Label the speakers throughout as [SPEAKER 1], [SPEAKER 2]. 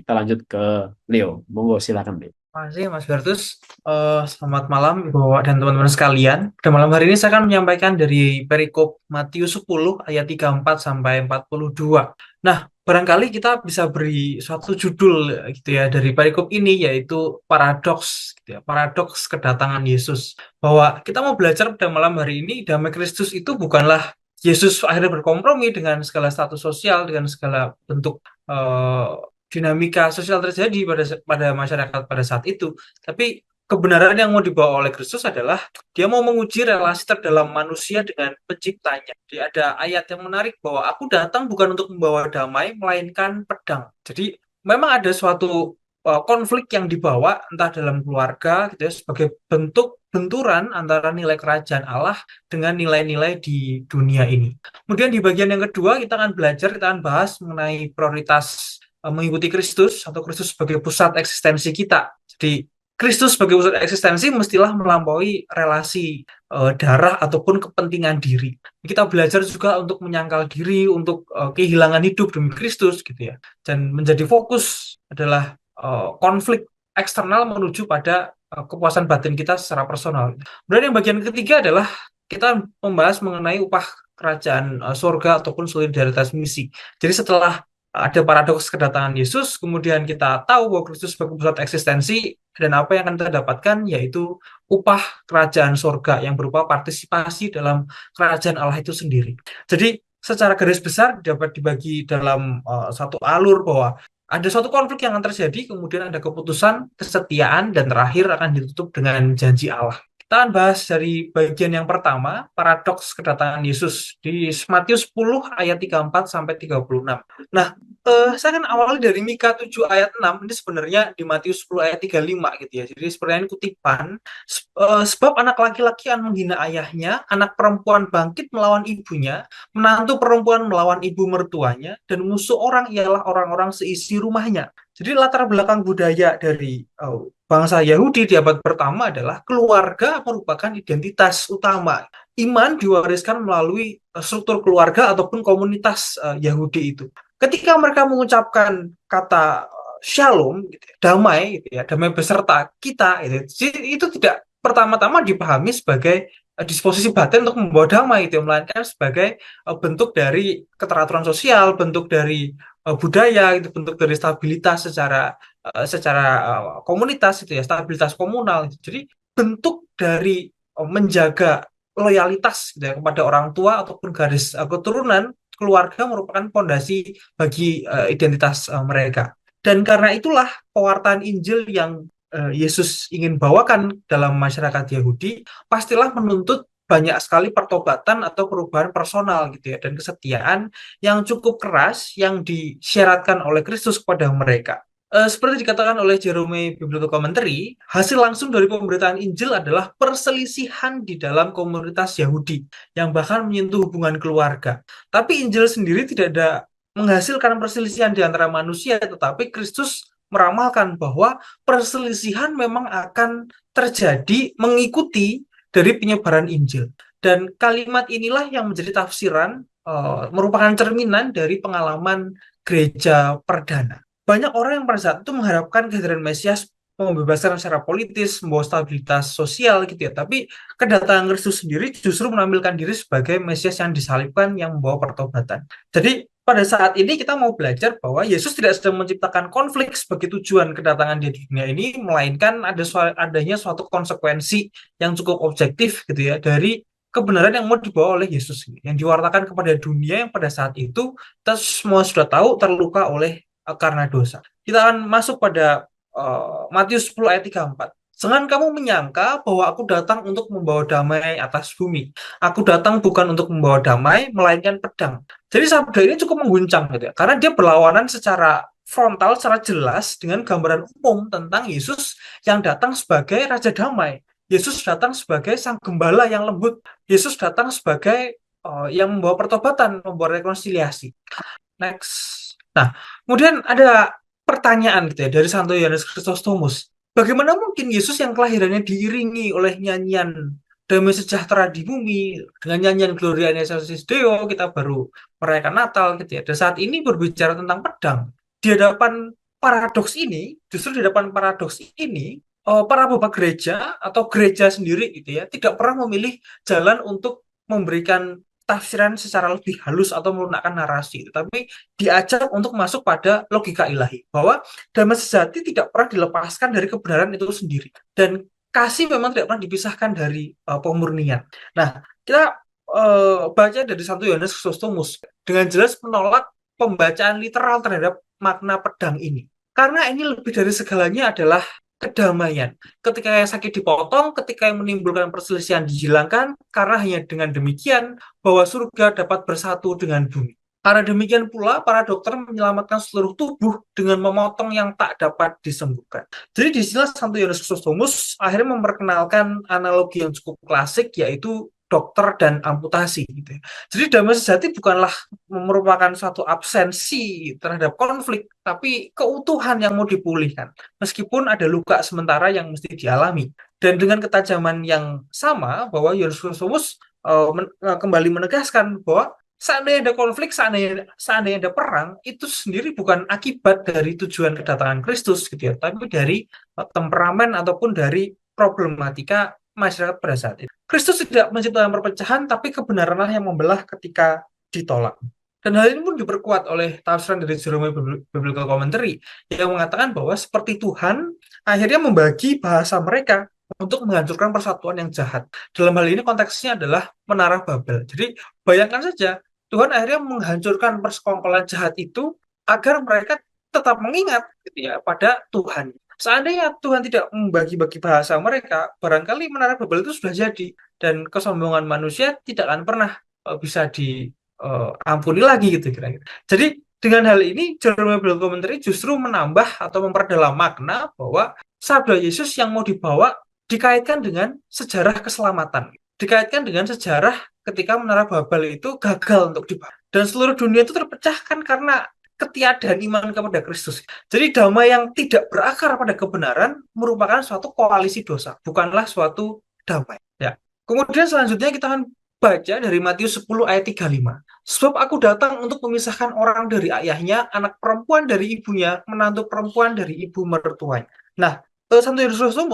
[SPEAKER 1] kita lanjut ke Leo. Monggo silakan Leo.
[SPEAKER 2] Terima kasih Mas Bertus. Selamat malam Ibu Bapak dan teman-teman sekalian. Pada malam hari ini saya akan menyampaikan dari perikop Matius 10 ayat 34 sampai 42. Nah, barangkali kita bisa beri suatu judul gitu ya dari perikop ini yaitu paradoks gitu ya, paradoks kedatangan Yesus. Bahwa kita mau belajar pada malam hari ini damai Kristus itu bukanlah Yesus akhirnya berkompromi dengan segala status sosial, dengan segala bentuk eh, dinamika sosial terjadi pada masyarakat pada saat itu. Tapi kebenaran yang mau dibawa oleh Kristus adalah dia mau menguji relasi terdalam manusia dengan penciptanya. Jadi ada ayat yang menarik bahwa aku datang bukan untuk membawa damai, melainkan pedang. Jadi memang ada suatu konflik yang dibawa entah dalam keluarga gitu ya, sebagai bentuk benturan antara nilai kerajaan Allah dengan nilai-nilai di dunia ini. Kemudian di bagian yang kedua kita akan belajar, kita akan bahas mengenai prioritas mengikuti Kristus atau Kristus sebagai pusat eksistensi kita. Jadi Kristus sebagai pusat eksistensi mestilah melampaui relasi darah ataupun kepentingan diri. Kita belajar juga untuk menyangkal diri, untuk kehilangan hidup demi Kristus gitu ya. Dan menjadi fokus adalah konflik eksternal menuju pada kepuasan batin kita secara personal. Kemudian yang bagian ketiga adalah kita membahas mengenai upah kerajaan surga ataupun solidaritas misi. Jadi setelah ada paradoks kedatangan Yesus, kemudian kita tahu bahwa Kristus sebagai pusat eksistensi, dan apa yang akan kita dapatkan yaitu upah kerajaan surga yang berupa partisipasi dalam kerajaan Allah itu sendiri. Jadi secara garis besar dapat dibagi dalam satu alur bahwa ada suatu konflik yang akan terjadi, kemudian ada keputusan, kesetiaan, dan terakhir akan ditutup dengan janji Allah. Kita akan bahas dari bagian yang pertama, paradoks kedatangan Yesus di Matius 10 ayat 34 sampai 36. Nah, saya kan awali dari Mika 7 ayat 6, ini sebenarnya di Matius 10 ayat 35 gitu ya. Jadi sebenarnya ini kutipan, sebab anak laki-laki akan menghina ayahnya, anak perempuan bangkit melawan ibunya, menantu perempuan melawan ibu mertuanya, dan musuh orang ialah orang-orang seisi rumahnya. Jadi latar belakang budaya dari bangsa Yahudi di abad pertama adalah keluarga merupakan identitas utama. Iman diwariskan melalui struktur keluarga ataupun komunitas Yahudi itu. Ketika mereka mengucapkan kata shalom, gitu ya, damai, gitu ya, damai beserta kita, itu tidak pertama-tama dipahami sebagai disposisi batin untuk membawa damai, gitu ya, melainkan sebagai bentuk dari keteraturan sosial, bentuk dari budaya, itu bentuk dari stabilitas secara komunitas itu ya, stabilitas komunal. Jadi bentuk dari menjaga loyalitas gitu ya, kepada orang tua ataupun garis keturunan keluarga merupakan fondasi bagi identitas mereka. Dan karena itulah pewartaan Injil yang Yesus ingin bawakan dalam masyarakat Yahudi pastilah menuntut banyak sekali pertobatan atau perubahan personal gitu ya, dan kesetiaan yang cukup keras yang disyaratkan oleh Kristus kepada mereka. Seperti dikatakan oleh Jerome Biblical Commentary, hasil langsung dari pemberitaan Injil adalah perselisihan di dalam komunitas Yahudi yang bahkan menyentuh hubungan keluarga. Tapi Injil sendiri tidak ada menghasilkan perselisihan di antara manusia, tetapi Kristus meramalkan bahwa perselisihan memang akan terjadi mengikuti dari penyebaran Injil. Dan kalimat inilah yang menjadi tafsiran, merupakan cerminan dari pengalaman gereja perdana. Banyak orang yang pada saat itu mengharapkan kehadiran Mesias membebaskan secara politis, membawa stabilitas sosial gitu ya. Tapi kedatangan Kristus sendiri justru menampilkan diri sebagai Mesias yang disalibkan yang membawa pertobatan. Jadi pada saat ini kita mau belajar bahwa Yesus tidak sedang menciptakan konflik sebagai tujuan kedatangan dia di dunia ini, melainkan adanya suatu konsekuensi yang cukup objektif gitu ya dari kebenaran yang mau dibawa oleh Yesus yang diwartakan kepada dunia yang pada saat itu kita semua sudah tahu terluka oleh karena dosa. Kita akan masuk pada Matius 10 ayat 34. Jangan kamu menyangka bahwa aku datang untuk membawa damai atas bumi. Aku datang bukan untuk membawa damai, melainkan pedang. Jadi sabda ini cukup mengguncang gitu ya, karena dia berlawanan secara frontal, secara jelas dengan gambaran umum tentang Yesus yang datang sebagai Raja Damai. Yesus datang sebagai Sang Gembala yang lembut. Yesus datang sebagai yang membawa pertobatan, membawa rekonsiliasi. Next. Nah, kemudian ada pertanyaan gitu ya dari Santo Yohanes Chrysostomus. Bagaimana mungkin Yesus yang kelahirannya diiringi oleh nyanyian damai sejahtera di bumi dengan nyanyian Gloria in Excelsis Deo, kita baru merayakan Natal gitu ya. Dan saat ini berbicara tentang pedang di hadapan paradoks ini, justru di depan paradoks ini, para bapak gereja atau gereja sendiri gitu ya, tidak pernah memilih jalan untuk memberikan tafsiran secara lebih halus atau melunakkan narasi, tapi diajak untuk masuk pada logika ilahi bahwa damai sejati tidak pernah dilepaskan dari kebenaran itu sendiri, dan kasih memang tidak pernah dipisahkan dari pemurnian. Nah, kita baca dari 1 Yohanes Chrysostomus dengan jelas menolak pembacaan literal terhadap makna pedang ini. Karena ini lebih dari segalanya adalah kedamaian. Ketika yang sakit dipotong, ketika yang menimbulkan perselisihan dihilangkan, karena hanya dengan demikian bahwa surga dapat bersatu dengan bumi. Karena demikian pula, para dokter menyelamatkan seluruh tubuh dengan memotong yang tak dapat disembuhkan. Jadi di sini Santo Yohanes Chrysostomus akhirnya memperkenalkan analogi yang cukup klasik, yaitu dokter dan amputasi gitu ya. Jadi damai sejati bukanlah merupakan suatu absensi terhadap konflik, tapi keutuhan yang mau dipulihkan. Meskipun ada luka sementara yang mesti dialami. Dan dengan ketajaman yang sama, bahwa Yohanes Chrysostomus kembali menegaskan bahwa seandainya ada konflik, seandainya ada perang, itu sendiri bukan akibat dari tujuan kedatangan Kristus gitu ya, tapi dari temperamen ataupun dari problematika masyarakat pada saat itu. Kristus tidak menciptakan perpecahan, tapi kebenaranlah yang membelah ketika ditolak. Dan hal ini pun diperkuat oleh tafsiran dari Jerome Biblical Commentary yang mengatakan bahwa seperti Tuhan akhirnya membagi bahasa mereka untuk menghancurkan persatuan yang jahat. Dalam hal ini konteksnya adalah Menara Babel. Jadi bayangkan saja, Tuhan akhirnya menghancurkan persekongkolan jahat itu agar mereka tetap mengingat gitu ya, pada Tuhan. Seandainya Tuhan tidak membagi-bagi bahasa mereka, barangkali Menara Babel itu sudah jadi, dan kesombongan manusia tidak akan pernah bisa diampuni lagi gitu kira-kira. Jadi dengan hal ini Jerome Bible Commentary justru menambah atau memperdalam makna bahwa sabda Yesus yang mau dibawa dikaitkan dengan sejarah keselamatan, dikaitkan dengan sejarah ketika Menara Babel itu gagal untuk dibangun, dan seluruh dunia itu terpecahkan karena ketiadaan iman kepada Kristus. Jadi damai yang tidak berakar pada kebenaran merupakan suatu koalisi dosa, bukanlah suatu damai. Ya. Kemudian selanjutnya kita akan baca dari Matius 10 ayat 35. Sebab aku datang untuk memisahkan orang dari ayahnya, anak perempuan dari ibunya, menantu perempuan dari ibu mertuanya. Nah, Santo Yerusalem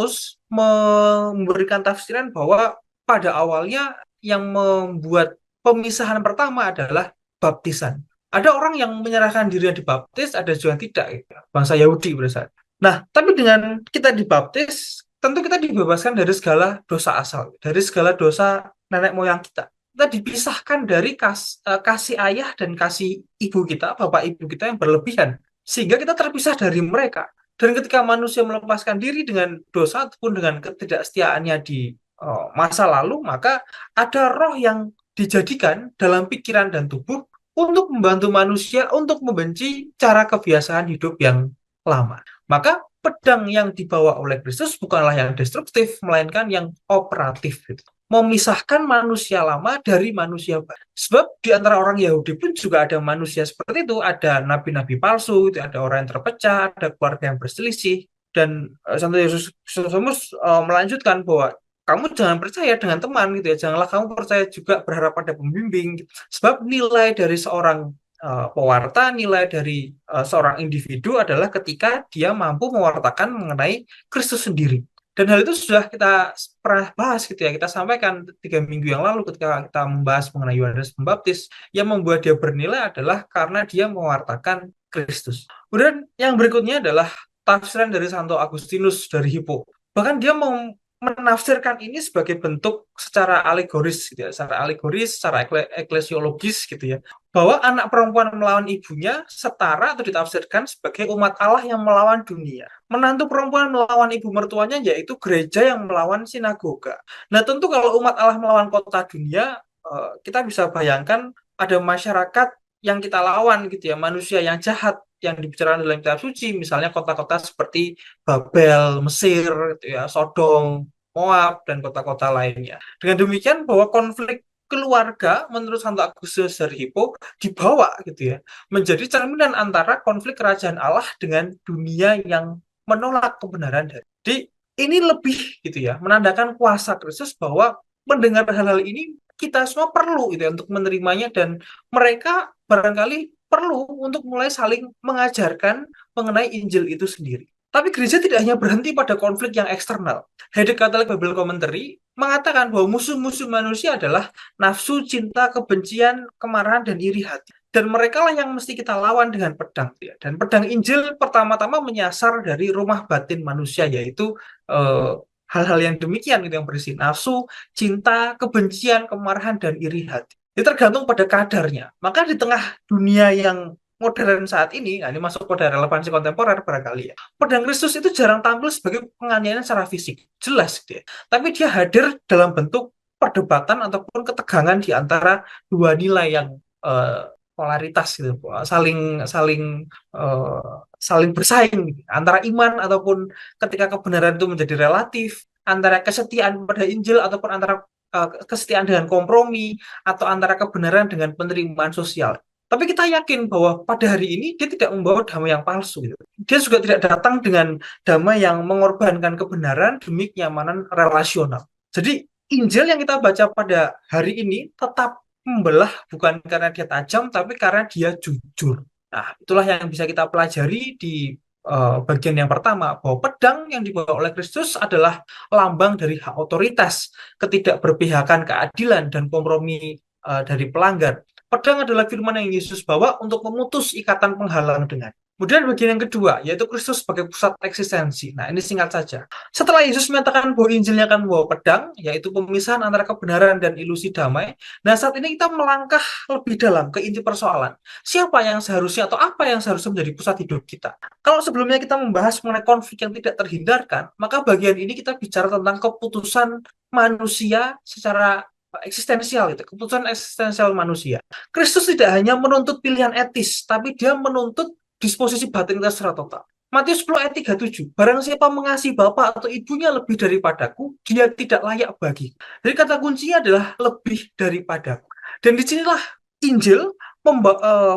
[SPEAKER 2] memberikan tafsiran bahwa pada awalnya yang membuat pemisahan pertama adalah baptisan. Ada orang yang menyerahkan diri yang dibaptis, ada juga yang tidak, gitu. Bangsa Yahudi pada saat. Nah, tapi dengan kita dibaptis, tentu kita dibebaskan dari segala dosa asal, dari segala dosa nenek moyang kita. Kita dipisahkan dari kasih ayah dan kasih ibu kita, bapak ibu kita yang berlebihan, sehingga kita terpisah dari mereka. Dan ketika manusia melepaskan diri dengan dosa ataupun dengan ketidaksetiaannya di masa lalu, maka ada roh yang dijadikan dalam pikiran dan tubuh untuk membantu manusia untuk membenci cara kebiasaan hidup yang lama. Maka pedang yang dibawa oleh Kristus bukanlah yang destruktif, melainkan yang operatif. Gitu. Memisahkan manusia lama dari manusia baru. Sebab di antara orang Yahudi pun juga ada manusia seperti itu, ada nabi-nabi palsu, ada orang yang terpecah, ada keluarga yang berselisih. Dan Santo Yesus melanjutkan bahwa kamu jangan percaya dengan teman gitu ya, janganlah kamu percaya juga berharap pada pembimbing gitu. Sebab nilai dari seorang pewarta, nilai dari seorang individu adalah ketika dia mampu mewartakan mengenai Kristus sendiri. Dan hal itu sudah kita pernah bahas gitu ya, kita sampaikan 3 minggu yang lalu ketika kita membahas mengenai Yohanes Pembaptis. Yang membuat dia bernilai adalah karena dia mewartakan Kristus. Kemudian yang berikutnya adalah tafsiran dari Santo Agustinus dari Hippo. Bahkan dia menafsirkan ini sebagai bentuk secara alegoris gitu ya, secara eklesiologis gitu ya, bahwa anak perempuan melawan ibunya setara atau ditafsirkan sebagai umat Allah yang melawan dunia. Menantu perempuan melawan ibu mertuanya yaitu gereja yang melawan sinagoga. Nah, tentu kalau umat Allah melawan kota dunia, kita bisa bayangkan ada masyarakat yang kita lawan gitu ya, manusia yang jahat yang dibicarakan dalam kitab suci, misalnya kota-kota seperti Babel, Mesir, gitu ya, Sodom, Moab, dan kota-kota lainnya. Dengan demikian bahwa konflik keluarga menurut Santo Agustinus dari Hippo dibawa gitu ya, menjadi cerminan antara konflik kerajaan Allah dengan dunia yang menolak kebenaran. Jadi ini lebih gitu ya, menandakan kuasa Kristus bahwa mendengar hal-hal ini kita semua perlu gitu ya, untuk menerimanya, dan mereka barangkali perlu untuk mulai saling mengajarkan mengenai Injil itu sendiri. Tapi gereja tidak hanya berhenti pada konflik yang eksternal. Hedek Catholic Bible Commentary mengatakan bahwa musuh-musuh manusia adalah nafsu, cinta, kebencian, kemarahan, dan iri hati. Dan mereka lah yang mesti kita lawan dengan pedang. Dan pedang Injil pertama-tama menyasar dari rumah batin manusia, yaitu hal-hal yang demikian gitu, yang berisi nafsu, cinta, kebencian, kemarahan, dan iri hati. Itu tergantung pada kadarnya. Maka di tengah dunia yang modern saat ini, nah ini masuk pada relevansi kontemporer barangkali ya. Pedang Kristus itu jarang tampil sebagai penganiayaan secara fisik, jelas gitu ya. Tapi dia hadir dalam bentuk perdebatan ataupun ketegangan di antara dua nilai yang polaritas gitu, saling saling saling bersaing gitu. Antara iman ataupun ketika kebenaran itu menjadi relatif, antara kesetiaan pada Injil ataupun antara kesetiaan dengan kompromi, atau antara kebenaran dengan penerimaan sosial. Tapi kita yakin bahwa pada hari ini dia tidak membawa damai yang palsu. Gitu. Dia juga tidak datang dengan damai yang mengorbankan kebenaran demi kenyamanan relasional. Jadi Injil yang kita baca pada hari ini tetap membelah bukan karena dia tajam, tapi karena dia jujur. Nah, itulah yang bisa kita pelajari di bagian yang pertama, bahwa pedang yang dibawa oleh Kristus adalah lambang dari hak otoritas, ketidakberpihakan, keadilan, dan kompromi dari pelanggar. Pedang adalah firman yang Yesus bawa untuk memutus ikatan penghalang dengan. Kemudian bagian yang kedua, yaitu Kristus sebagai pusat eksistensi. Nah, ini singkat saja. Setelah Yesus menyatakan bahwa Injilnya akan membawa pedang, yaitu pemisahan antara kebenaran dan ilusi damai, nah saat ini kita melangkah lebih dalam ke inti persoalan. Siapa yang seharusnya atau apa yang seharusnya menjadi pusat hidup kita? Kalau sebelumnya kita membahas mengenai konflik yang tidak terhindarkan, maka bagian ini kita bicara tentang keputusan manusia secara eksistensial, itu keputusan eksistensial manusia. Kristus tidak hanya menuntut pilihan etis, tapi dia menuntut disposisi batin kita secara total. Matius 10 ayat 37, barang siapa mengasihi bapak atau ibunya lebih daripadaku, dia tidak layak bagi. Jadi kata kuncinya adalah lebih daripadaku. Dan disinilah Injil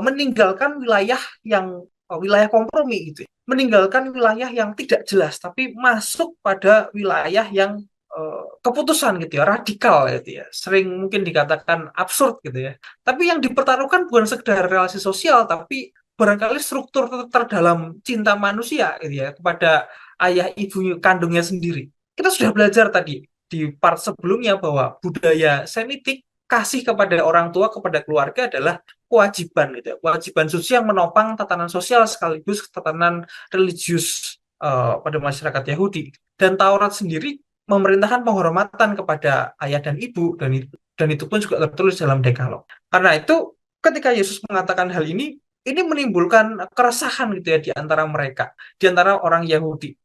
[SPEAKER 2] meninggalkan wilayah yang wilayah kompromi gitu, meninggalkan wilayah yang tidak jelas, tapi masuk pada wilayah yang keputusan gitu ya, radikal gitu ya, sering mungkin dikatakan absurd gitu ya. Tapi yang dipertaruhkan bukan sekedar relasi sosial, tapi barangkali struktur terdalam cinta manusia gitu ya, kepada ayah ibu kandungnya sendiri. Kita sudah belajar tadi di part sebelumnya bahwa budaya Semitik, kasih kepada orang tua, kepada keluarga adalah kewajiban gitu ya, kewajiban suci yang menopang tatanan sosial sekaligus tatanan religius pada masyarakat Yahudi. Dan Taurat sendiri memerintahkan penghormatan kepada ayah dan ibu, dan itu pun juga tertulis dalam Dekalog. Karena itu ketika Yesus mengatakan hal ini menimbulkan keresahan gitu ya di antara mereka, di antara orang Yahudi,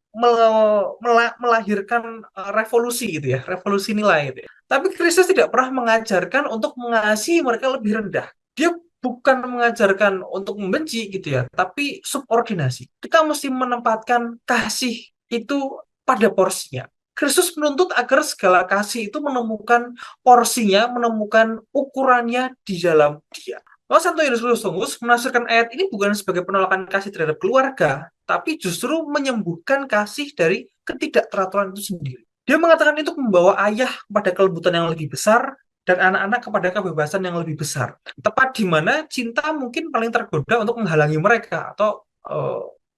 [SPEAKER 2] melahirkan revolusi gitu ya, revolusi nilai gitu ya. Tapi Kristus tidak pernah mengajarkan untuk mengasihi mereka lebih rendah. Dia bukan mengajarkan untuk membenci gitu ya, tapi subordinasi. Kita mesti menempatkan kasih itu pada porsinya. Kristus menuntut agar segala kasih itu menemukan porsinya, menemukan ukurannya di dalam dia. Maka Santo Yohanes Chrysostomos menafsirkan ayat ini bukan sebagai penolakan kasih terhadap keluarga, tapi justru menyembuhkan kasih dari ketidakteraturan itu sendiri. Dia mengatakan itu membawa ayah kepada kelembutan yang lebih besar dan anak-anak kepada kebebasan yang lebih besar. Tepat di mana cinta mungkin paling tergoda untuk menghalangi mereka, atau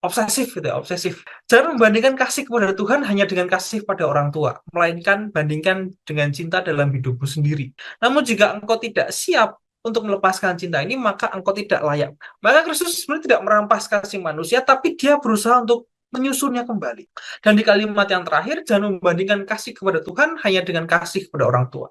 [SPEAKER 2] obsesif gitu ya, obsesif. Jangan membandingkan kasih kepada Tuhan hanya dengan kasih pada orang tua, melainkan bandingkan dengan cinta dalam hidupmu sendiri. Namun jika engkau tidak siap untuk melepaskan cinta ini, maka engkau tidak layak. Maka Kristus sebenarnya tidak merampas kasih manusia, tapi dia berusaha untuk menyusunnya kembali. Dan di kalimat yang terakhir, jangan membandingkan kasih kepada Tuhan hanya dengan kasih kepada orang tua.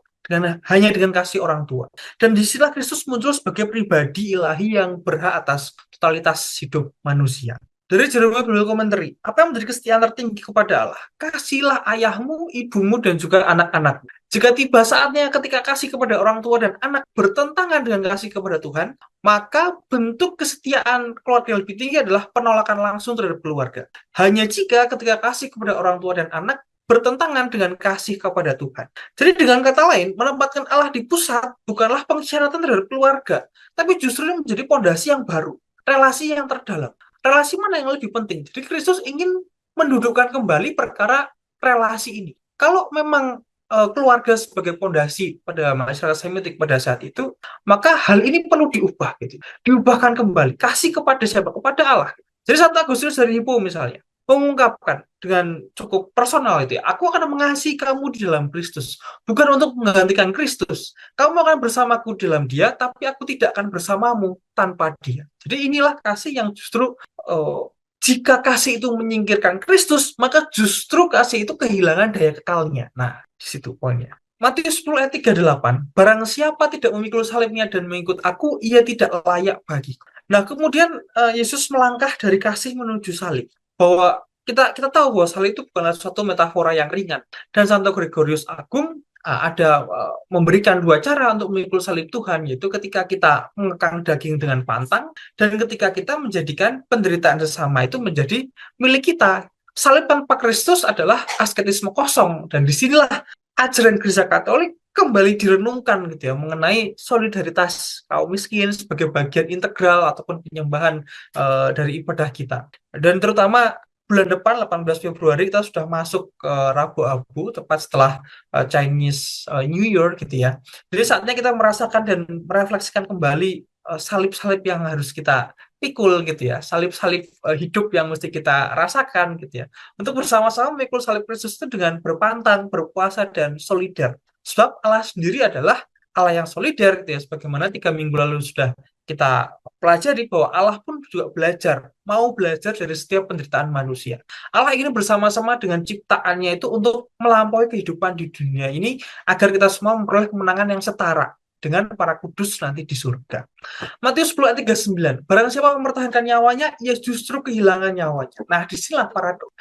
[SPEAKER 2] Hanya dengan kasih orang tua. Dan disinilah Kristus muncul sebagai pribadi ilahi yang berhak atas totalitas hidup manusia. Dari Jeremiah Bible Commentary, apa yang menjadi kesetiaan tertinggi kepada Allah? Kasihlah ayahmu, ibumu, dan juga anak-anakmu. Jika tiba saatnya ketika kasih kepada orang tua dan anak bertentangan dengan kasih kepada Tuhan, maka bentuk kesetiaan keluarga yang lebih tinggi adalah penolakan langsung terhadap keluarga. Hanya jika ketika kasih kepada orang tua dan anak bertentangan dengan kasih kepada Tuhan. Jadi dengan kata lain, menempatkan Allah di pusat bukanlah pengkhianatan terhadap keluarga, tapi justru menjadi pondasi yang baru, relasi yang terdalam. Relasi mana yang lebih penting? Jadi Kristus ingin mendudukkan kembali perkara relasi ini. Kalau memang keluarga sebagai pondasi pada masyarakat Semitik pada saat itu, maka hal ini perlu diubah gitu. Diubahkan kembali. Kasih kepada siapa? Kepada Allah. Jadi Santo Agustinus dari Hippo misalnya mengungkapkan dengan cukup personal itu ya, aku akan mengasihi kamu di dalam Kristus, bukan untuk menggantikan Kristus. Kamu akan bersamaku dalam Dia, tapi aku tidak akan bersamamu tanpa Dia. Jadi inilah kasih yang justru eh, jika kasih itu menyingkirkan Kristus, maka justru kasih itu kehilangan daya kekalnya. Nah, di situ poinnya. Matius 10 ayat 38, barang siapa tidak memikul salibnya dan mengikut aku, ia tidak layak bagiku. Nah, kemudian Yesus melangkah dari kasih menuju salib. Bahwa kita tahu bahwa salib itu bukanlah suatu metafora yang ringan. Dan Santo Gregorius Agung ada memberikan dua cara untuk memikul salib Tuhan, yaitu ketika kita mengekang daging dengan pantang, dan ketika kita menjadikan penderitaan sesama itu menjadi milik kita. Salib tanpa Kristus adalah asketisme kosong, dan disinilah ajaran Gereja Katolik kembali direnungkan gitu ya, mengenai solidaritas kaum miskin sebagai bagian integral ataupun penyembahan dari ibadah kita. Dan terutama bulan depan 18 Februari kita sudah masuk ke Rabu Abu, tepat setelah Chinese New Year gitu ya. Jadi saatnya kita merasakan dan merefleksikan kembali salib-salib yang harus kita pikul gitu ya, salib-salib hidup yang mesti kita rasakan gitu ya, untuk bersama-sama memikul salib Kristus itu dengan berpantang, berpuasa, dan solidar. Sebab Allah sendiri adalah Allah yang solider gitu ya, sebagaimana 3 minggu lalu sudah kita pelajari bahwa Allah pun juga mau belajar dari setiap penderitaan manusia. Allah ingin bersama-sama dengan ciptaannya itu untuk melampaui kehidupan di dunia ini agar kita semua memperoleh kemenangan yang setara dengan para kudus nanti di surga. Matius 10 ayat 39, barang siapa mempertahankan nyawanya, ia justru kehilangan nyawanya. Nah, disinilah paradoks.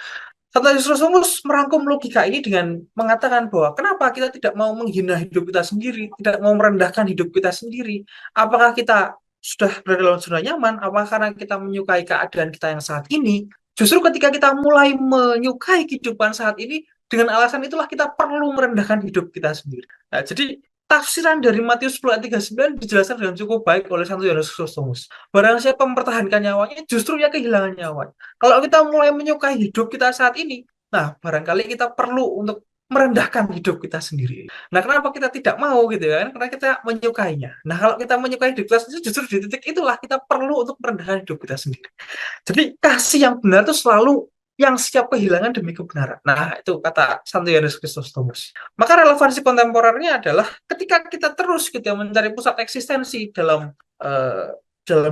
[SPEAKER 2] Santo Agustinus merangkum logika ini dengan mengatakan bahwa kenapa kita tidak mau menghina hidup kita sendiri, tidak mau merendahkan hidup kita sendiri. Apakah kita sudah berada dalam zona nyaman? Apakah karena kita menyukai keadaan kita yang saat ini? Justru ketika kita mulai menyukai kehidupan saat ini, dengan alasan itulah kita perlu merendahkan hidup kita sendiri. Nah, jadi tafsiran dari Matius 10 ayat 39 dijelaskan dengan cukup baik oleh Santo Yohanes Chrysostomus. Barang siapa mempertahankan nyawanya, justru ia kehilangan nyawanya. Kalau kita mulai menyukai hidup kita saat ini, nah barangkali kita perlu untuk merendahkan hidup kita sendiri. Nah, kenapa kita tidak mau gitu ya? Karena kita menyukainya. Nah, kalau kita menyukai hidup kita sendiri, justru di titik itulah kita perlu untuk merendahkan hidup kita sendiri. Jadi kasih yang benar itu selalu yang siap kehilangan demi kebenaran. Nah, itu kata Santo Yohanes Chrysostomus. Maka relevansi kontemporernya adalah ketika kita terus gitu ya, mencari pusat eksistensi dalam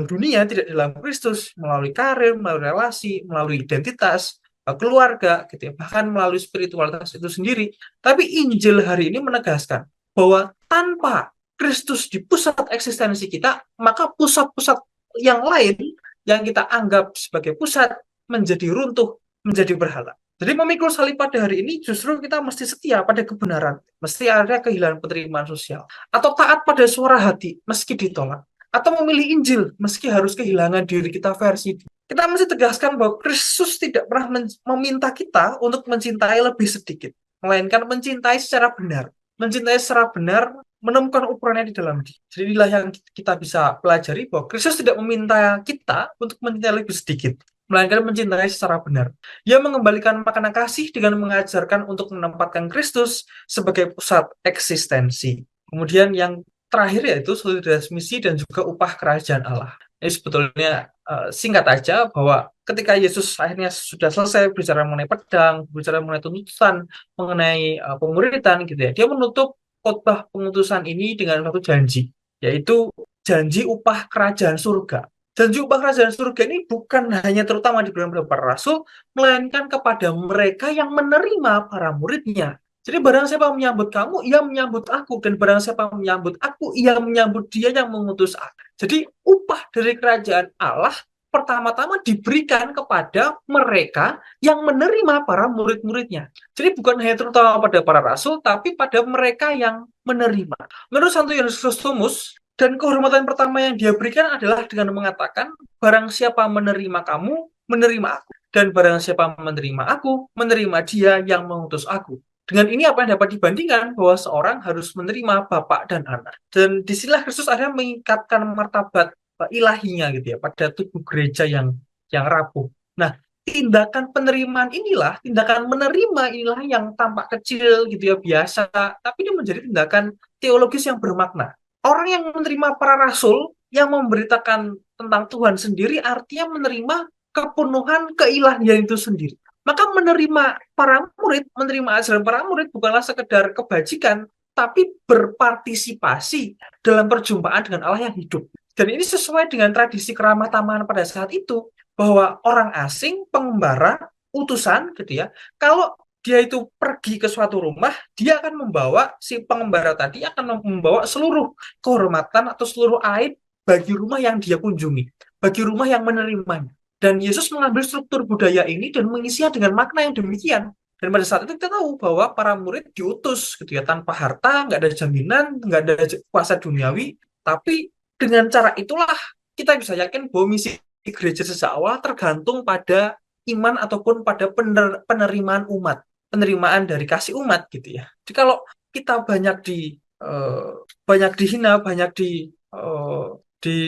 [SPEAKER 2] dunia, tidak dalam Kristus, melalui karir, melalui relasi, melalui identitas, keluarga, gitu ya, bahkan melalui spiritualitas itu sendiri. Tapi Injil hari ini menegaskan bahwa tanpa Kristus di pusat eksistensi kita, maka pusat-pusat yang lain yang kita anggap sebagai pusat menjadi runtuh, menjadi berhala. Jadi memikul salib pada hari ini justru kita mesti setia pada kebenaran, mesti ada kehilangan penerimaan sosial, atau taat pada suara hati meski ditolak, atau memilih Injil meski harus kehilangan diri kita versi. Kita mesti tegaskan bahwa Kristus tidak pernah meminta kita untuk mencintai lebih sedikit, melainkan mencintai secara benar. Mencintai secara benar menemukan ukurannya di dalam diri. Jadi inilah yang kita bisa pelajari bahwa Kristus tidak meminta kita untuk mencintai lebih sedikit, melainkan mencintai secara benar. Ia mengembalikan makna kasih dengan mengajarkan untuk menempatkan Kristus sebagai pusat eksistensi. Kemudian yang terakhir yaitu solidaritas misi dan juga upah kerajaan Allah. Ini sebetulnya singkat aja bahwa ketika Yesus akhirnya sudah selesai bicara mengenai pedang, bicara mengenai tuntutan, mengenai pemuridan gitu ya, dia menutup khotbah pengutusan ini dengan satu janji, yaitu janji upah kerajaan surga. Janji upah kerajaan surga ini bukan hanya terutama diberikan kepada para rasul, melainkan kepada mereka yang menerima para muridnya. Jadi barang siapa menyambut kamu, ia menyambut aku. Dan barang siapa menyambut aku, ia menyambut dia yang mengutus aku. Jadi upah dari kerajaan Allah pertama-tama diberikan kepada mereka yang menerima para murid-muridnya. Jadi bukan hanya terutama pada para rasul, tapi pada mereka yang menerima. Menurut Santo Yohanes Chrysostomus, dan kehormatan pertama yang dia berikan adalah dengan mengatakan, barang siapa menerima kamu, menerima aku. Dan barang siapa menerima aku, menerima dia yang mengutus aku. Dengan ini apa yang dapat dibandingkan bahwa seorang harus menerima bapak dan anak. Dan disinilah Kristus akhirnya mengikatkan martabat ilahinya gitu ya pada tubuh gereja yang rapuh. Nah, tindakan penerimaan inilah, tindakan menerima inilah yang tampak kecil gitu ya, biasa, tapi ini menjadi tindakan teologis yang bermakna. Orang yang menerima para rasul yang memberitakan tentang Tuhan sendiri artinya menerima kepenuhan keilahian itu sendiri. Maka menerima para murid, menerima ajaran para murid bukanlah sekedar kebajikan, tapi berpartisipasi dalam perjumpaan dengan Allah yang hidup. Dan ini sesuai dengan tradisi keramah-tamahan pada saat itu, bahwa orang asing, pengembara, utusan gitu ya, kalau dia itu pergi ke suatu rumah, dia akan membawa, si pengembara tadi akan membawa seluruh kehormatan atau seluruh aib bagi rumah yang dia kunjungi, bagi rumah yang menerimanya. Dan Yesus mengambil struktur budaya ini dan mengisinya dengan makna yang demikian. Dan pada saat itu kita tahu bahwa para murid diutus gitu ya, tanpa harta, nggak ada jaminan, nggak ada kuasa duniawi, tapi dengan cara itulah kita bisa yakin bahwa misi gereja sejak awal tergantung pada iman ataupun pada penerimaan umat, penerimaan dari kasih umat gitu ya. Jadi kalau kita banyak dihina, banyak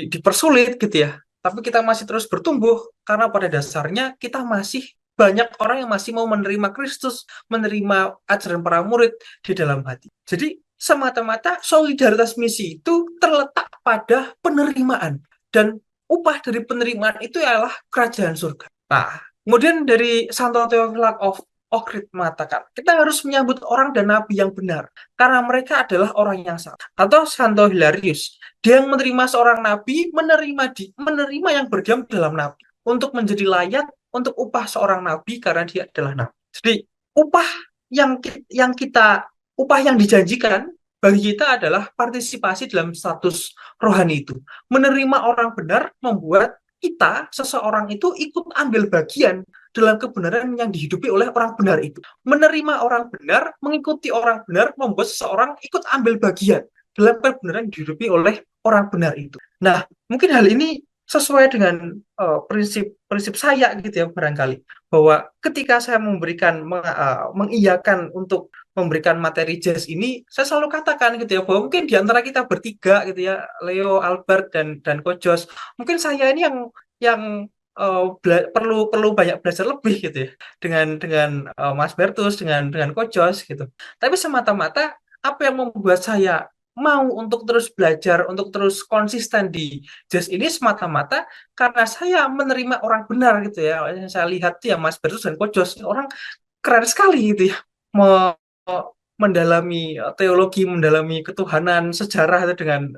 [SPEAKER 2] dipersulit gitu ya, tapi kita masih terus bertumbuh karena pada dasarnya kita masih banyak orang yang masih mau menerima Kristus, menerima ajaran para murid di dalam hati. Jadi semata-mata solidaritas misi itu terletak pada penerimaan, dan upah dari penerimaan itu adalah kerajaan surga. Nah, kemudian dari Santo Theophilus of Ohrid mengatakan, kita harus menyambut orang dan nabi yang benar, karena mereka adalah orang yang salah. Atau Santo Hilarius, dia yang menerima seorang nabi, menerima yang berdiam dalam nabi, untuk menjadi layak untuk upah seorang nabi karena dia adalah nabi. Jadi, upah upah yang dijanjikan bagi kita adalah partisipasi dalam status rohani itu. Menerima orang benar membuat kita, seseorang itu ikut ambil bagian dalam kebenaran yang dihidupi oleh orang benar itu. Menerima orang benar, mengikuti orang benar, membuat seseorang ikut ambil bagian dalam kebenaran yang dihidupi oleh orang benar itu. Nah, mungkin hal ini sesuai dengan prinsip saya gitu ya, barangkali, bahwa ketika saya mengiyakan untuk memberikan materi jazz ini, saya selalu katakan gitu ya, bahwa mungkin di antara kita bertiga gitu ya, Leo, Albert dan Coach Jos, mungkin saya ini yang perlu banyak belajar lebih gitu ya, dengan Mas Bertus, dengan Coach Jos gitu. Tapi semata-mata apa yang membuat saya mau untuk terus belajar, untuk terus konsisten di jazz ini semata-mata karena saya menerima orang benar gitu ya. Saya lihat ya Mas Bertus dan Coach Jos, orang keren sekali gitu ya, mendalami teologi, mendalami ketuhanan, sejarah itu dengan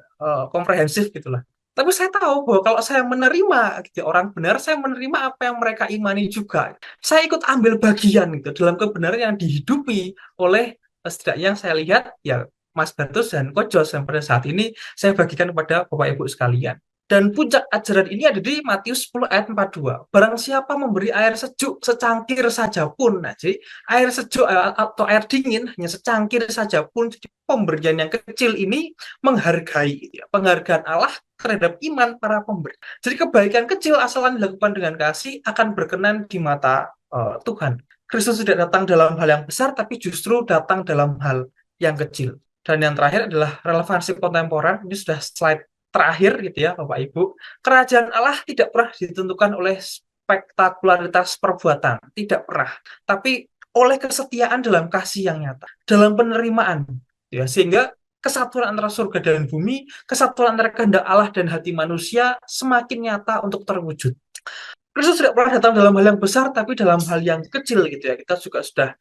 [SPEAKER 2] komprehensif gitulah. Tapi saya tahu bahwa kalau saya menerima gitu, orang benar, saya menerima apa yang mereka imani juga. Saya ikut ambil bagian gitu dalam kebenaran yang dihidupi oleh, setidaknya yang saya lihat ya, Mas Bertus dan Kojos yang pada saat ini saya bagikan kepada Bapak Ibu sekalian. Dan puncak ajaran ini ada di Matius 10 ayat 42. Barang siapa memberi air sejuk secangkir saja pun. Nah, jadi air sejuk atau air dingin hanya secangkir saja pun. Jadi pemberian yang kecil ini menghargai ya, penghargaan Allah terhadap iman para pemberi. Jadi kebaikan kecil asalkan dilakukan dengan kasih akan berkenan di mata Tuhan. Kristus tidak datang dalam hal yang besar, tapi justru datang dalam hal yang kecil. Dan yang terakhir adalah relevansi kontemporer. Ini sudah slide terakhir gitu ya Bapak Ibu. Kerajaan Allah tidak pernah ditentukan oleh spektakularitas perbuatan, tidak pernah. Tapi oleh kesetiaan dalam kasih yang nyata, dalam penerimaan. Ya, sehingga kesatuan antara surga dan bumi, kesatuan antara kehendak Allah dan hati manusia semakin nyata untuk terwujud. Kristus tidak pernah datang dalam hal yang besar, tapi dalam hal yang kecil gitu ya. Kita juga sudah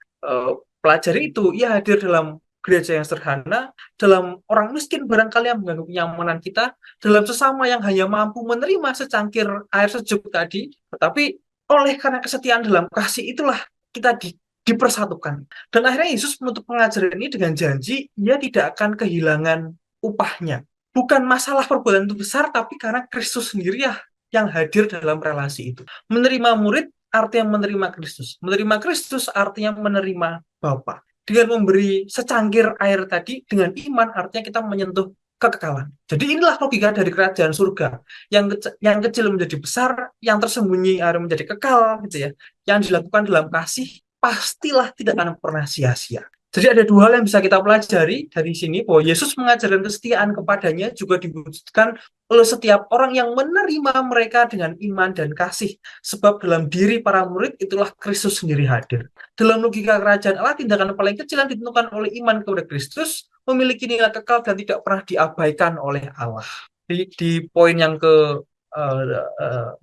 [SPEAKER 2] pelajari itu. Ia hadir dalam gereja yang sederhana, dalam orang miskin barangkali yang mengganggu kenyamanan kita, dalam sesama yang hanya mampu menerima secangkir air sejuk tadi, tetapi oleh karena kesetiaan dalam kasih itulah kita dipersatukan. Dan akhirnya Yesus menutup pengajaran ini dengan janji, ia tidak akan kehilangan upahnya. Bukan masalah perbuatan itu besar, tapi karena Kristus sendiri ya yang hadir dalam relasi itu. Menerima murid artinya menerima Kristus. Menerima Kristus artinya menerima Bapa. Dengan memberi secangkir air tadi, dengan iman artinya kita menyentuh kekekalan. Jadi inilah logika dari kerajaan surga. Yang kecil menjadi besar, yang tersembunyi menjadi kekal gitu ya. Yang dilakukan dalam kasih pastilah tidak akan pernah sia-sia. Jadi ada dua hal yang bisa kita pelajari dari sini, bahwa Yesus mengajarkan kesetiaan kepadanya juga diwujudkan oleh setiap orang yang menerima mereka dengan iman dan kasih. Sebab dalam diri para murid itulah Kristus sendiri hadir. Dalam logika kerajaan Allah, tindakan paling kecil yang ditentukan oleh iman kepada Kristus memiliki nilai kekal dan tidak pernah diabaikan oleh Allah. Di poin yang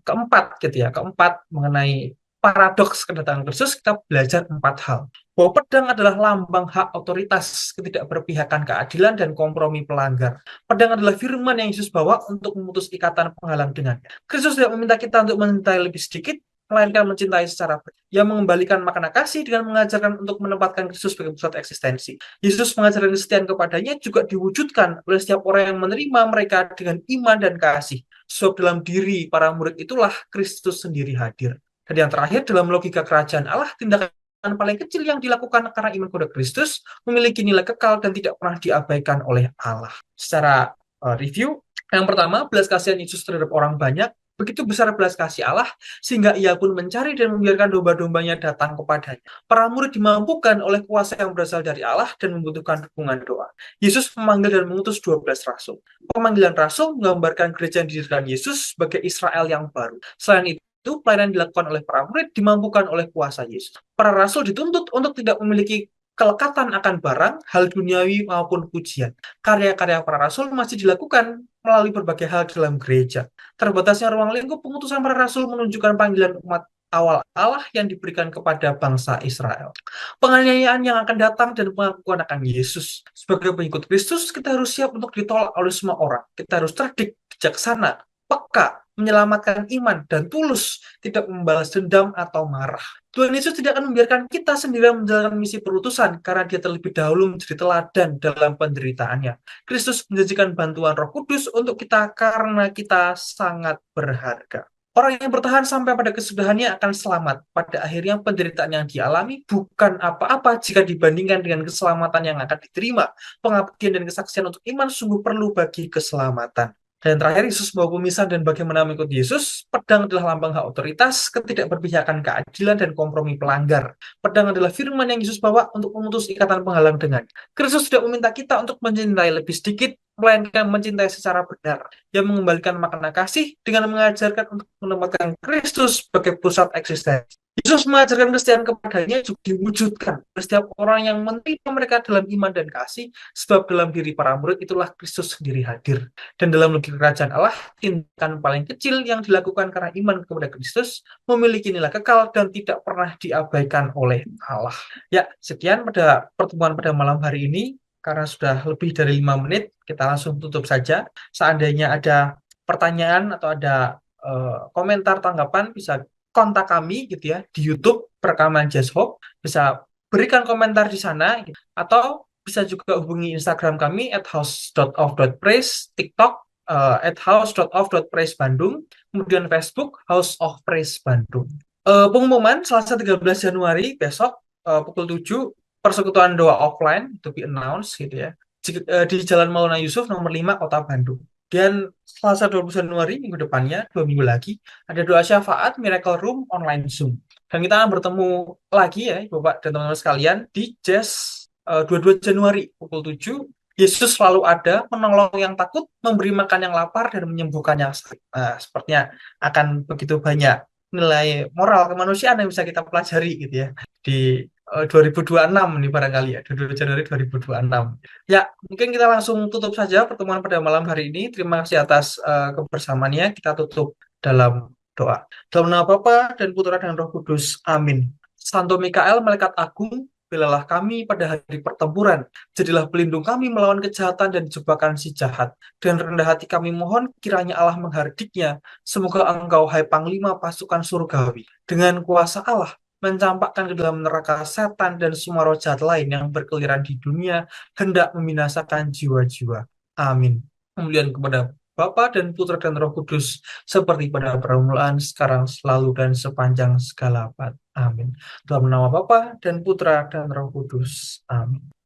[SPEAKER 2] keempat gitu ya, keempat mengenai paradoks kedatangan Kristus, kita belajar 4 hal. Bahwa pedang adalah lambang hak otoritas, ketidakberpihakan, keadilan, dan kompromi pelanggar. Pedang adalah firman yang Yesus bawa untuk memutus ikatan penghalang dengannya. Kristus tidak meminta kita untuk mencintai lebih sedikit, melainkan mencintai secara benar. Yang mengembalikan makna kasih dengan mengajarkan untuk menempatkan Kristus sebagai pusat eksistensi. Yesus mengajarkan kesetiaan kepadanya juga diwujudkan oleh setiap orang yang menerima mereka dengan iman dan kasih. Sebab dalam diri para murid itulah Kristus sendiri hadir. Dan yang terakhir, dalam logika kerajaan Allah, tindakan paling kecil yang dilakukan karena iman kepada Kristus memiliki nilai kekal dan tidak pernah diabaikan oleh Allah. Secara review, yang pertama, belas kasihan Yesus terhadap orang banyak. Begitu besar belas kasih Allah, sehingga ia pun mencari dan membiarkan domba-dombanya datang kepadanya. Para murid dimampukan oleh kuasa yang berasal dari Allah dan membutuhkan dukungan doa. Yesus memanggil dan mengutus 12 rasul. Pemanggilan rasul menggambarkan gereja yang didirikan Yesus sebagai Israel yang baru. Selain itu, pelayanan dilakukan oleh para murid dimampukan oleh kuasa Yesus. Para rasul dituntut untuk tidak memiliki kelekatan akan barang, hal duniawi maupun pujian. Karya-karya para rasul masih dilakukan melalui berbagai hal dalam gereja. Terbatasnya ruang lingkup pengutusan para rasul menunjukkan panggilan umat awal Allah yang diberikan kepada bangsa Israel. Penganiayaan yang akan datang dan pengakuan akan Yesus. Sebagai pengikut Kristus, kita harus siap untuk ditolak oleh semua orang. Kita harus cerdik, bijaksana, peka, menyelamatkan iman, dan tulus, tidak membalas dendam atau marah. Tuhan Yesus tidak akan membiarkan kita sendirian menjalankan misi perutusan karena dia terlebih dahulu menjadi teladan dalam penderitaannya. Kristus menjanjikan bantuan Roh Kudus untuk kita karena kita sangat berharga. Orang yang bertahan sampai pada kesudahannya akan selamat. Pada akhirnya penderitaan yang dialami bukan apa-apa jika dibandingkan dengan keselamatan yang akan diterima. Pengabdian dan kesaksian untuk iman sungguh perlu bagi keselamatan. Dan terakhir, Yesus membawa pemisahan dan bagaimana mengikut Yesus. Pedang adalah lambang hak otoritas, ketidakberpihakan, keadilan, dan kompromi pelanggar. Pedang adalah firman yang Yesus bawa untuk memutus ikatan penghalang dengan. Kristus tidak meminta kita untuk mencintai lebih sedikit, melainkan mencintai secara benar, yang mengembalikan makna kasih dengan mengajarkan untuk menempatkan Kristus sebagai pusat eksistensi. Yesus mengajarkan kesetiaan kepadanya juga diwujudkan oleh setiap orang yang menerima mereka dalam iman dan kasih, sebab dalam diri para murid itulah Kristus sendiri hadir. Dan dalam logika kerajaan Allah, tindakan paling kecil yang dilakukan karena iman kepada Kristus memiliki nilai kekal dan tidak pernah diabaikan oleh Allah. Ya, sekian pada pertemuan pada malam hari ini. Karena sudah lebih dari 5 menit, kita langsung tutup saja. Seandainya ada pertanyaan atau ada komentar, tanggapan, bisa kontak kami gitu ya di YouTube Perekaman Just Hope, bisa berikan komentar di sana gitu. Atau bisa juga hubungi Instagram kami @house.of.praise, TikTok @house.of.praise Bandung, kemudian Facebook House of Praise Bandung. Pengumuman Selasa 13 Januari besok pukul 7, persekutuan doa offline to be announced gitu ya. Di Jalan Maulana Yusuf nomor 5 Kota Bandung. Dan Selasa 20 Januari minggu depannya, 2 minggu lagi, ada doa syafaat Miracle Room online Zoom. Dan kita akan bertemu lagi ya Bapak dan teman-teman sekalian di Jazz 22 Januari pukul 7. Yesus selalu ada, menolong yang takut, memberi makan yang lapar, dan menyembuhkan yang sakit. Nah, sepertinya akan begitu banyak nilai moral kemanusiaan yang bisa kita pelajari gitu ya di 2026 nih barangkali ya, 22 Januari 2026. Ya, mungkin kita langsung tutup saja pertemuan pada malam hari ini. Terima kasih atas kebersamaannya. Kita tutup dalam doa. Dalam nama Bapa dan Putra dan Roh Kudus. Amin. Santo Mikael, malaikat agung, belalah kami pada hari pertempuran. Jadilah pelindung kami melawan kejahatan dan jebakan si jahat. Dan rendah hati kami mohon kiranya Allah menghardiknya. Semoga engkau, hai Panglima pasukan surgawi, dengan kuasa Allah, mencampakkan ke dalam neraka setan dan semua roh jahat lain yang berkeliaran di dunia, hendak membinasakan jiwa-jiwa. Amin. Kemuliaan kepada Bapa dan Putra dan Roh Kudus, seperti pada permulaan, sekarang, selalu, dan sepanjang segala abad. Amin. Dalam nama Bapa dan Putra dan Roh Kudus. Amin.